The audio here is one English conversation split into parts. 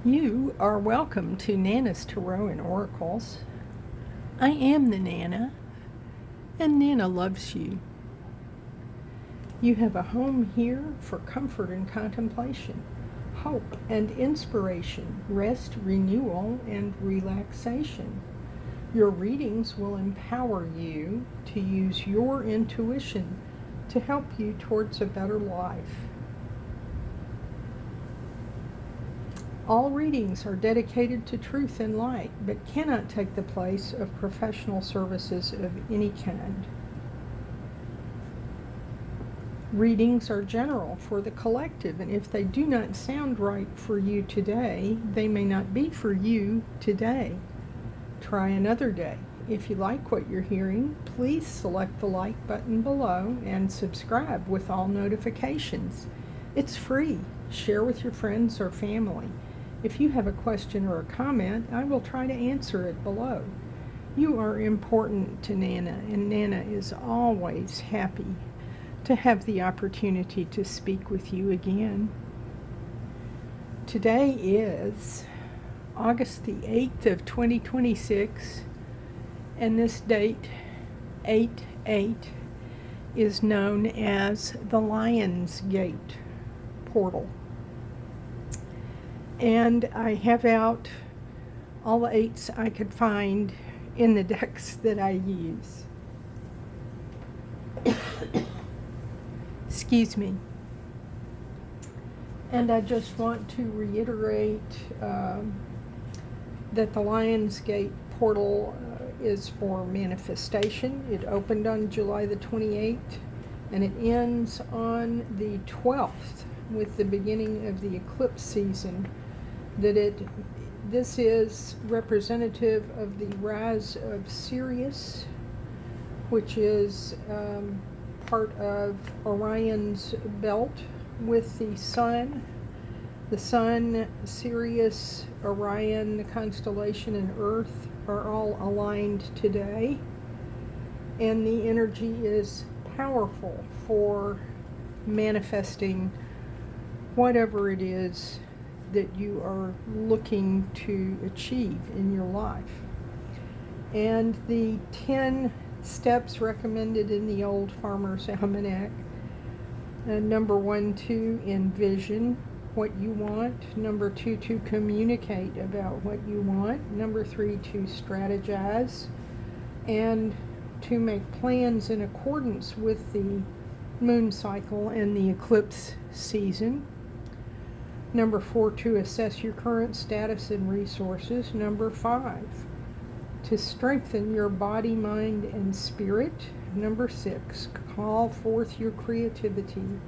You are welcome to Nana's Tarot and Oracles. I am the Nana, and Nana loves you. You have a home here for comfort and contemplation, hope and inspiration, rest, renewal, and relaxation. Your readings will empower you to use your intuition to help you towards a better life. All readings are dedicated to truth and light, but cannot take the place of professional services of any kind. Readings are general for the collective, and if they do not sound right for you today, they may not be for you today. Try another day. If you like what you're hearing, please select the like button below and subscribe with all notifications. It's free. Share with your friends or family. If you have a question or a comment, I will try to answer it below. You are important to Nana, and Nana is always happy to have the opportunity to speak with you again. Today is August the 8th of 2026, and this date, 8/8, is known as the Lion's Gate portal. And I have out all the 8s I could find in the decks that I use. Excuse me. And I just want to reiterate that the Lion's Gate portal is for manifestation. It opened on July the 28th, and it ends on the 12th with the beginning of the eclipse season. This is representative of the rise of Sirius, which is part of Orion's belt with the sun. The sun, Sirius, Orion, the constellation, and Earth are all aligned today, and the energy is powerful for manifesting whatever it is that you are looking to achieve in your life. And the 10 steps recommended in the Old Farmer's Almanac: number 1, to envision what you want; number 2, to communicate about what you want; number 3, to strategize and to make plans in accordance with the moon cycle and the eclipse season; number 4, to assess your current status and resources; number 5, to strengthen your body, mind, and spirit; number 6, call forth your creativity;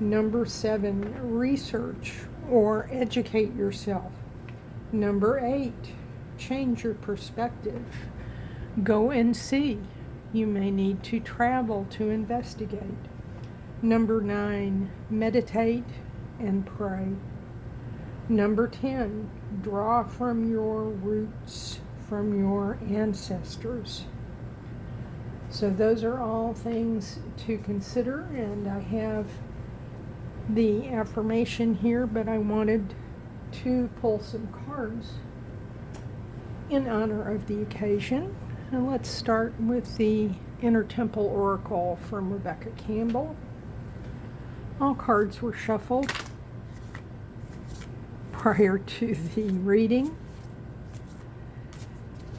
number 7, research or educate yourself; number 8, change your perspective, go and see. You may need to travel to investigate. Number 9, meditate and pray. Number 10, draw from your roots, from your ancestors. So those are all things to consider, and I have the affirmation here, but I wanted to pull some cards in honor of the occasion. And let's start with the Inner Temple Oracle from Rebecca Campbell. All cards were shuffled prior to the reading.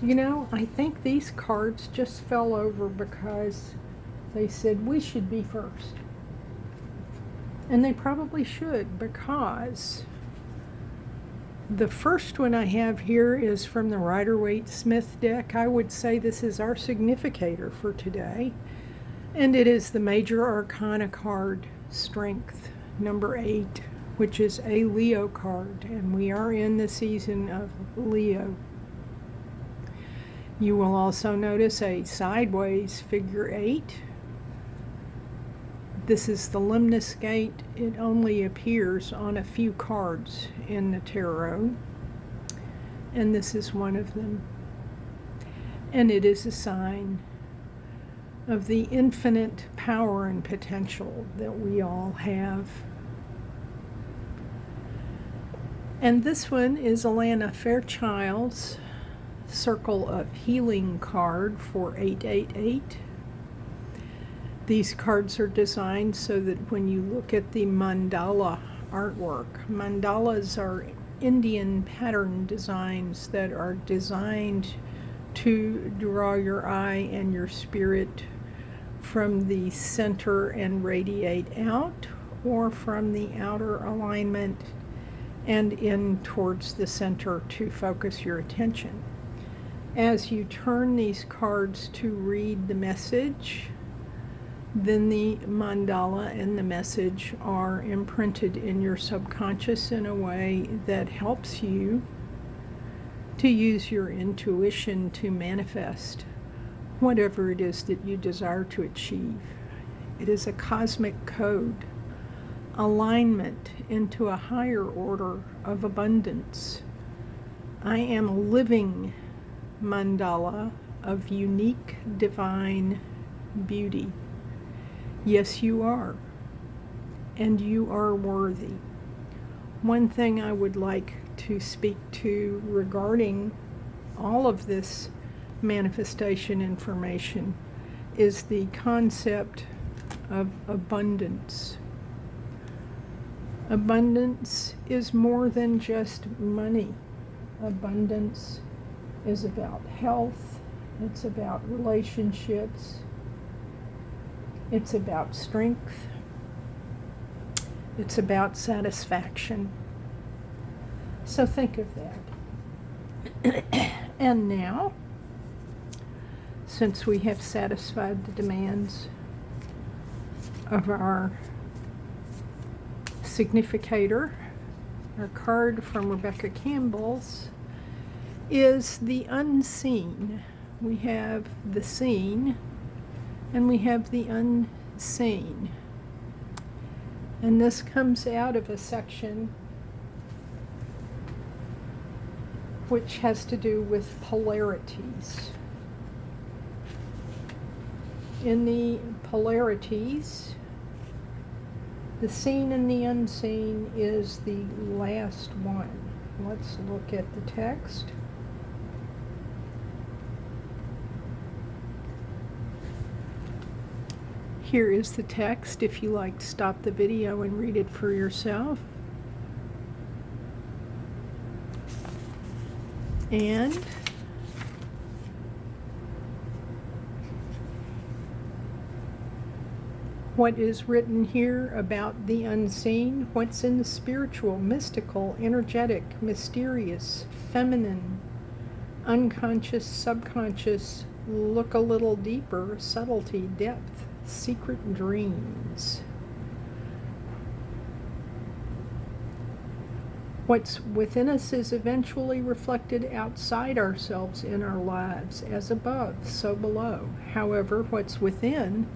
You know, I think these cards just fell over because they said we should be first. And they probably should, because the first one I have here is from the Rider-Waite-Smith deck. I would say this is our significator for today. And it is the Major Arcana card, Strength, number 8, which is a Leo card. And we are in the season of Leo. You will also notice a sideways figure 8. This is the Lemnis Gate. It only appears on a few cards in the tarot, and this is one of them. And it is a sign of the infinite power and potential that we all have. And this one is Alana Fairchild's Circle of Healing card for 888. These cards are designed so that when you look at the mandala artwork, mandalas are Indian pattern designs that are designed to draw your eye and your spirit from the center and radiate out, or from the outer alignment and in towards the center to focus your attention. As you turn these cards to read the message, then the mandala and the message are imprinted in your subconscious in a way that helps you to use your intuition to manifest whatever it is that you desire to achieve. It is a cosmic code, alignment into a higher order of abundance. I am a living mandala of unique divine beauty. Yes, you are, and you are worthy. One thing I would like to speak to regarding all of this manifestation information is the concept of abundance. Abundance is more than just money. Abundance is about health, it's about relationships, it's about strength, it's about satisfaction. So think of that. And now, since we have satisfied the demands of our significator, our card from Rebecca Campbell's is the unseen. We have the seen and we have the unseen. And this comes out of a section which has to do with polarities. In the polarities, the seen and the unseen is the last one. Let's look at the text. Here is the text. If you like, stop the video and read it for yourself. And what is written here about the unseen, what's in the spiritual, mystical, energetic, mysterious, feminine, unconscious, subconscious, look a little deeper, subtlety, depth, secret dreams. What's within us is eventually reflected outside ourselves in our lives, as above, so below. However, what's within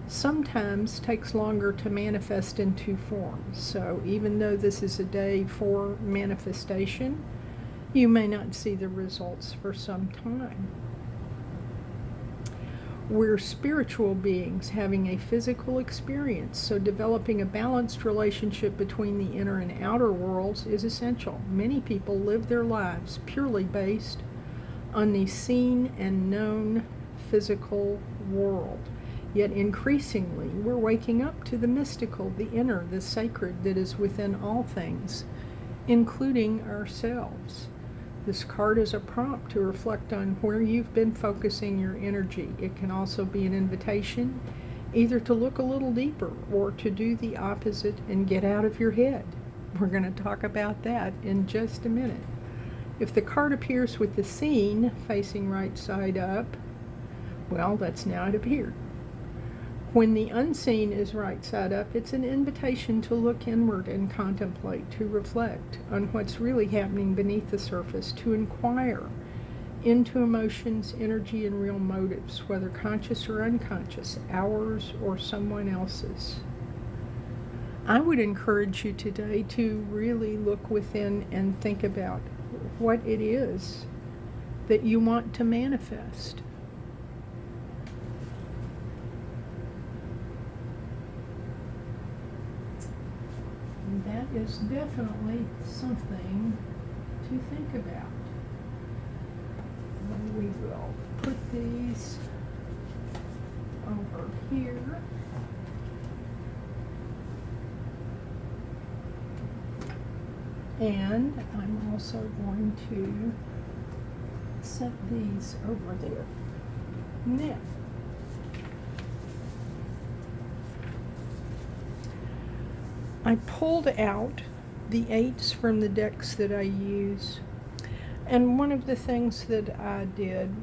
sometimes takes longer to manifest into form. So even though this is a day for manifestation, you may not see the results for some time. We're spiritual beings having a physical experience, so developing a balanced relationship between the inner and outer worlds is essential. Many people live their lives purely based on the seen and known physical world. Yet increasingly, we're waking up to the mystical, the inner, the sacred that is within all things, including ourselves. This card is a prompt to reflect on where you've been focusing your energy. It can also be an invitation either to look a little deeper or to do the opposite and get out of your head. We're going to talk about that in just a minute. If the card appears with the seen facing right side up, well, that's now it appeared. When the unseen is right side up, it's an invitation to look inward and contemplate, to reflect on what's really happening beneath the surface, to inquire into emotions, energy, and real motives, whether conscious or unconscious, ours or someone else's. I would encourage you today to really look within and think about what it is that you want to manifest. And that is definitely something to think about. And we will put these over here. And I'm also going to set these over there. Now, I pulled out the 8s from the decks that I use, and one of the things that I did,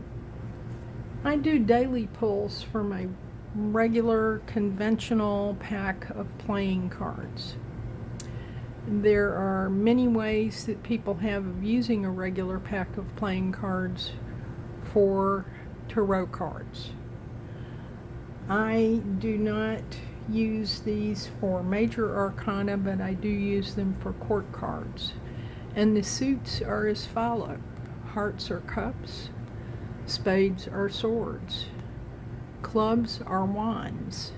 I do daily pulls for my regular conventional pack of playing cards. There are many ways that people have of using a regular pack of playing cards for tarot cards. I do not use these for major arcana, but I do use them for court cards. And the suits are as follow. Hearts are cups, spades are swords, clubs are wands,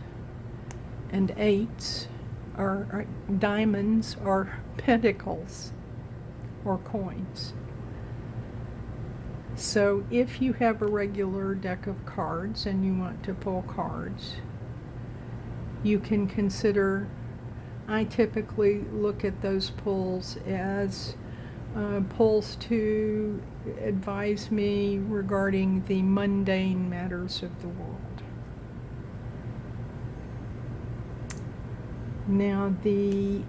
and 8s are diamonds or pentacles or coins. So if you have a regular deck of cards and you want to pull cards, you can consider, I typically look at those pulls as pulls to advise me regarding the mundane matters of the world. Now, the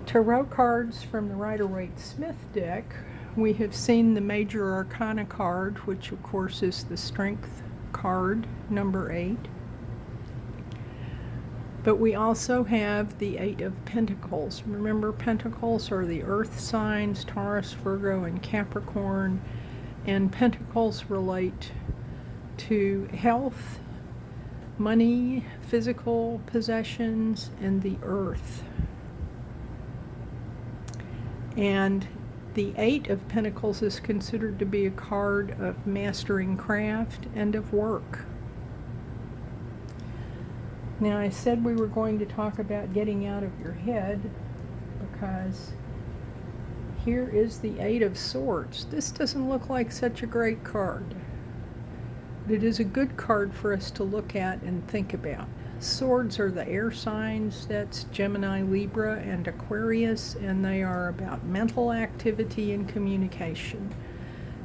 tarot cards from the Rider-Waite-Smith deck, we have seen the Major Arcana card, which of course is the Strength card, number 8. But we also have the 8 of Pentacles. Remember, Pentacles are the earth signs, Taurus, Virgo, and Capricorn, and Pentacles relate to health, money, physical possessions, and the earth. And the 8 of Pentacles is considered to be a card of mastering craft and of work. Now, I said we were going to talk about getting out of your head, because here is the 8 of Swords. This doesn't look like such a great card. It is a good card for us to look at and think about. Swords are the air signs, that's Gemini, Libra, and Aquarius, and they are about mental activity and communication.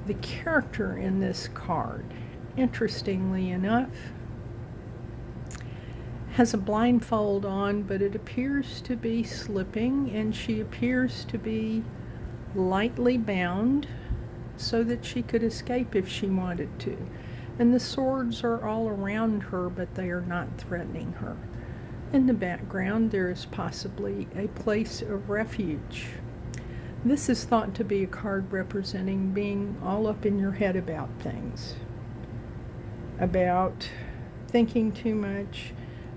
The character in this card, interestingly enough, has a blindfold on, but it appears to be slipping, and she appears to be lightly bound so that she could escape if she wanted to. And the swords are all around her, but they are not threatening her. In the background, there is possibly a place of refuge. This is thought to be a card representing being all up in your head about things, about thinking too much,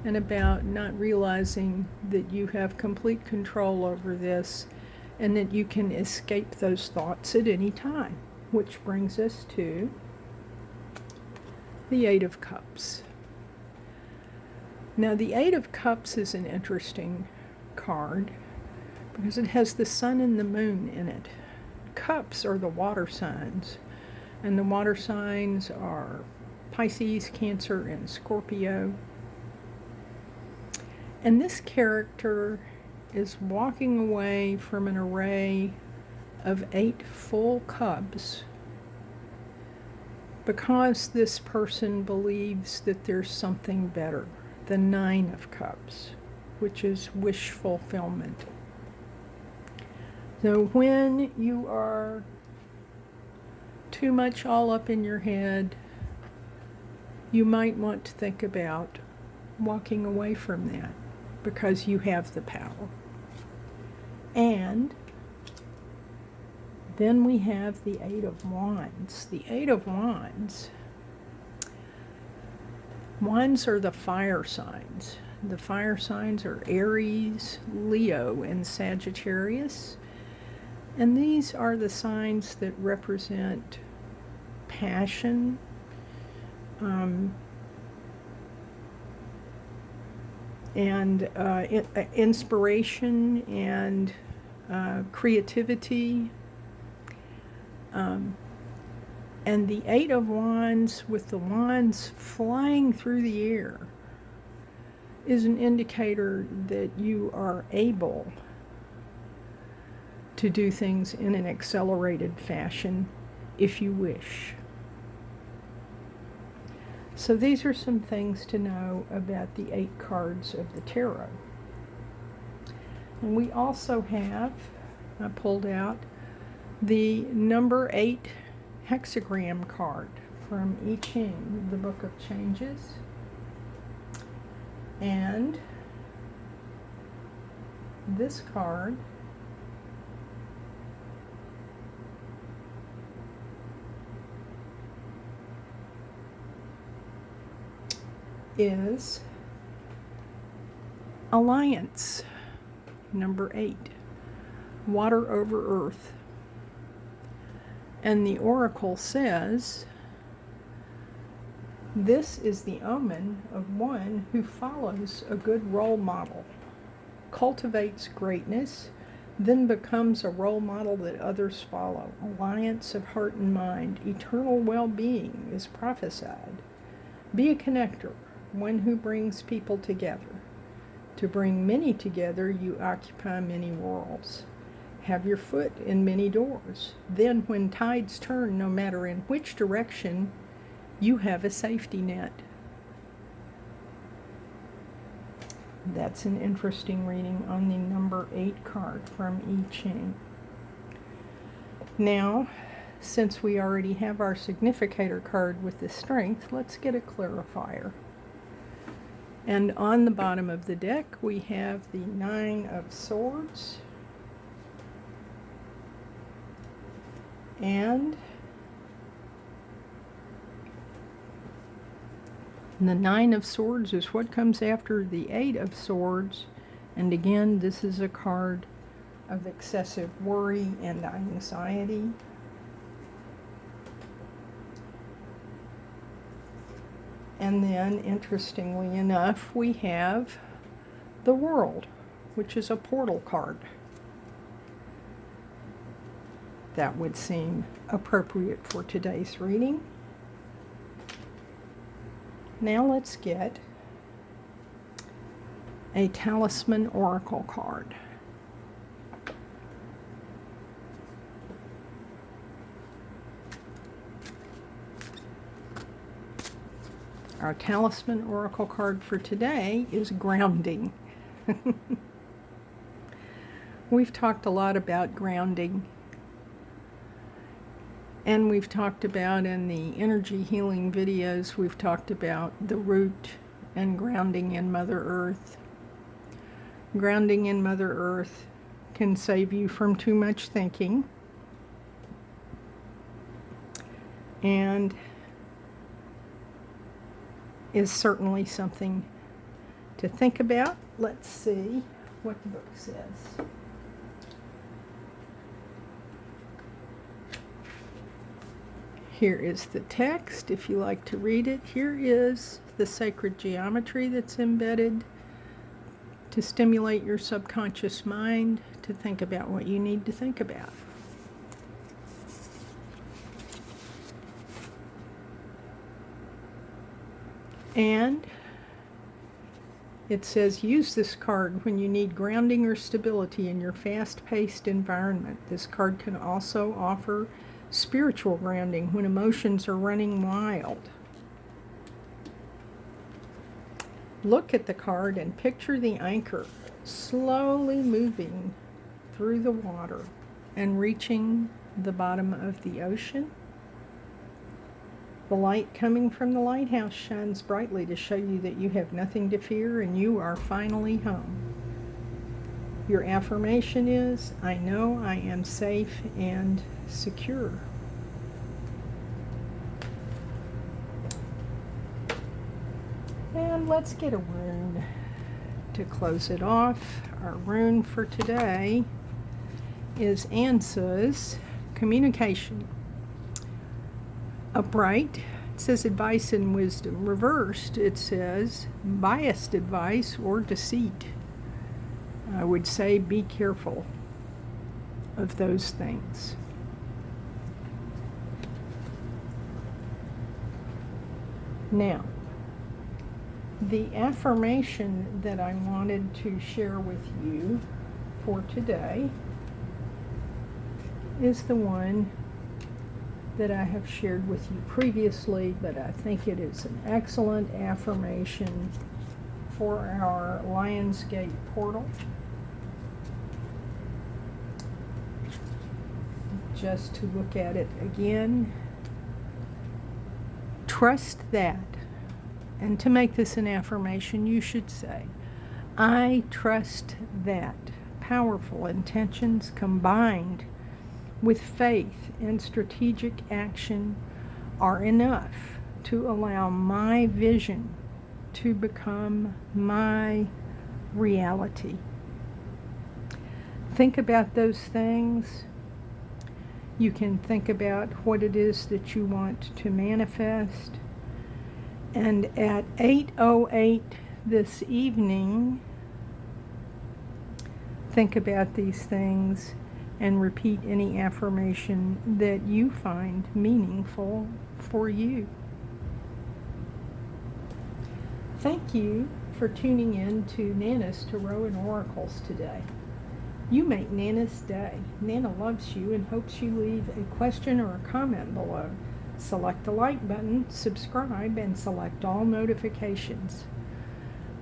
and about not realizing that you have complete control over this and that you can escape those thoughts at any time. Which brings us to the 8 of Cups. Now, the 8 of Cups is an interesting card because it has the sun and the moon in it. Cups are the water signs, and the water signs are Pisces, Cancer, and Scorpio. And this character is walking away from an array of 8 full cups because this person believes that there's something better. The 9 of Cups, which is wish fulfillment. So when you are too much all up in your head, you might want to think about walking away from that, because you have the power. And then we have the 8 of Wands. The 8 of Wands. Wands are the fire signs. The fire signs are Aries, Leo, and Sagittarius. And these are the signs that represent passion, and inspiration and creativity. And the Eight of Wands with the wands flying through the air is an indicator that you are able to do things in an accelerated fashion if you wish. So these are some things to know about the 8 cards of the tarot. And we also have, I pulled out the number 8 hexagram card from I Ching, the Book of Changes. And this card is Alliance, number 8, Water over Earth. And the oracle says, this is the omen of one who follows a good role model, cultivates greatness, then becomes a role model that others follow. Alliance of heart and mind, eternal well-being is prophesied. Be a connector, one who brings people together. To bring many together, you occupy many worlds. Have your foot in many doors. Then when tides turn, no matter in which direction, you have a safety net. That's an interesting reading on the number 8 card from I Ching. Now, since we already have our significator card with the strength, let's get a clarifier. And on the bottom of the deck, we have the 9 of Swords and the 9 of Swords is what comes after the 8 of Swords. And again, this is a card of excessive worry and anxiety. And then, interestingly enough, we have the World, which is a portal card. That would seem appropriate for today's reading. Now let's get a Talisman Oracle card. Our Talisman Oracle card for today is Grounding. We've talked a lot about grounding. And we've talked about in the energy healing videos, we've talked about the root and grounding in Mother Earth. Grounding in Mother Earth can save you from too much thinking. And is certainly something to think about. Let's see what the book says. Here is the text, if you like to read it. Here is the sacred geometry that's embedded to stimulate your subconscious mind to think about what you need to think about. And it says, use this card when you need grounding or stability in your fast-paced environment. This card can also offer spiritual grounding when emotions are running wild. Look at the card and picture the anchor slowly moving through the water and reaching the bottom of the ocean. The light coming from the lighthouse shines brightly to show you that you have nothing to fear and you are finally home. Your affirmation is, I know I am safe and secure. And let's get a rune to close it off. Our rune for today is Ansa's Communication. Upright, It says advice and wisdom. Reversed, it says biased advice or deceit. I would say be careful of those things. Now, the affirmation that I wanted to share with you for today is the one that I have shared with you previously, but I think it is an excellent affirmation for our Lionsgate portal. Just to look at it again. Trust that. And to make this an affirmation, you should say, I trust that powerful intentions combined with faith and strategic action are enough to allow my vision to become my reality. Think about those things. You can think about what it is that you want to manifest. And at 8:08 this evening, think about these things and repeat any affirmation that you find meaningful for you. Thank you for tuning in to Nana's Tarot and Oracles today. You make Nana's day. Nana loves you and hopes you leave a question or a comment below. Select the like button, subscribe, and select all notifications.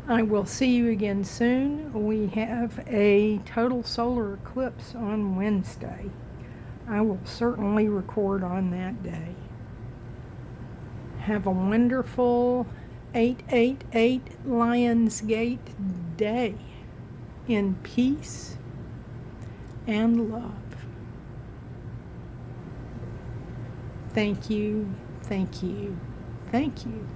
I will see you again soon. We have a total solar eclipse on Wednesday. I will certainly record on that day. Have a wonderful 888 Lionsgate day in peace and love. Thank you, thank you, thank you.